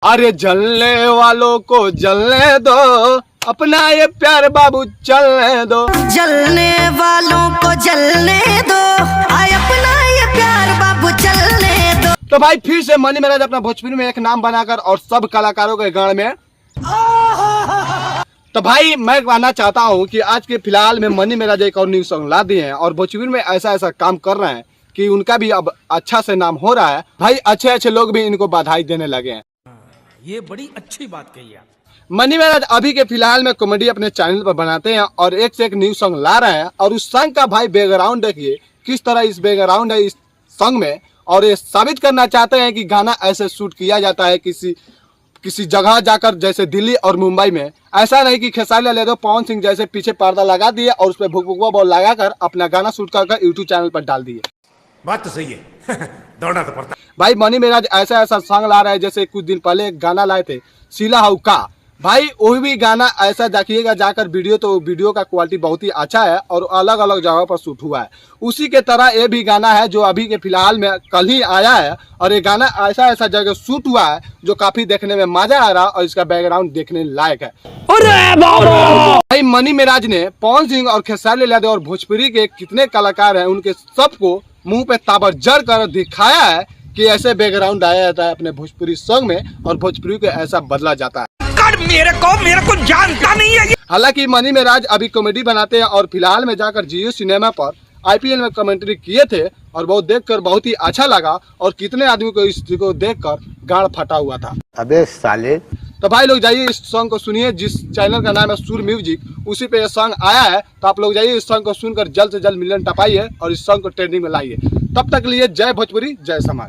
अरे जलने वालों को जलने दो, अपना ये प्यार बाबू चलने दो। जलने वालों को जलने दो, आए अपना ये प्यार बाबू चलने दो। तो भाई फिर से मनी महाराज अपना भोजपुरी में एक नाम बनाकर और सब कलाकारों के गान में। तो भाई मैं कहना चाहता हूँ कि आज के फिलहाल में मनी महाराज एक और न्यू सॉन्ग ला दिए हैं और भोजपुरी में ऐसा ऐसा काम कर रहे हैं कि उनका भी अब अच्छा से नाम हो रहा है। भाई अच्छे अच्छे लोग भी इनको बधाई देने लगे हैं। ये बड़ी अच्छी बात कही आप। मनी महाराज अभी के फिलहाल में कॉमेडी अपने चैनल पर बनाते हैं और एक से एक न्यू सॉन्ग ला रहे हैं और उस सॉन्ग का भाई बैकग्राउंड देखिए किस तरह इस बैकग्राउंड है इस सॉन्ग में। और ये साबित करना चाहते हैं कि गाना ऐसे शूट किया जाता है किसी जगह जाकर, जैसे दिल्ली और मुंबई में। ऐसा नहीं कि खेसारी लाल यादव पवन सिंह जैसे पीछे पर्दा लगा दिए और उस पर भुक भुकवा बॉल लगाकर अपना गाना शूट कर यूट्यूब चैनल पर डाल दिए। बात तो सही है। दौड़ना तो पड़ता। भाई मनी महाराज ऐसा ऐसा सॉन्ग ला रहा है, जैसे कुछ दिन पहले एक गाना लाए थे शीला हाउ का। भाई वो भी गाना ऐसा देखिएगा जाकर वीडियो, तो वीडियो का क्वालिटी बहुत ही अच्छा है और अलग अलग जगह पर शूट हुआ है। उसी के तरह ये भी गाना है जो अभी के फिलहाल में कल ही आया है और ये गाना ऐसा ऐसा जगह शूट हुआ है जो काफी देखने में मजा आ रहा है और इसका बैकग्राउंड देखने लायक है। भाई मनी महाराज ने पवन सिंह और खेसारी लाल यादव और भोजपुरी के कितने कलाकार हैं उनके सबको मुंह पे ताबर जड़ कर दिखाया है कि ऐसे बैकग्राउंड आया जाता है अपने भोजपुरी सॉन्ग में और भोजपुरी को ऐसा बदला जाता है। मेरे को जानता नहीं है। हालांकि मनी महाराज अभी कॉमेडी बनाते हैं और फिलहाल में जाकर जियो सिनेमा पर आईपीएल में कमेंट्री किए थे और वो देखकर बहुत ही अच्छा लगा और कितने आदमी को इसको देखकर गाड़ फटा हुआ था। अबे साले। तो भाई लोग जाइए इस सॉन्ग को सुनिए, जिस चैनल का नाम है सुर म्यूजिक, उसी पे ये सॉन्ग आया है। तो आप लोग जाइए इस सॉन्ग को सुनकर जल्द से जल्द मिलियन टपाइए और इस सॉन्ग को ट्रेंडिंग में लाइए। तब तक लिए जय भोजपुरी जय समाज।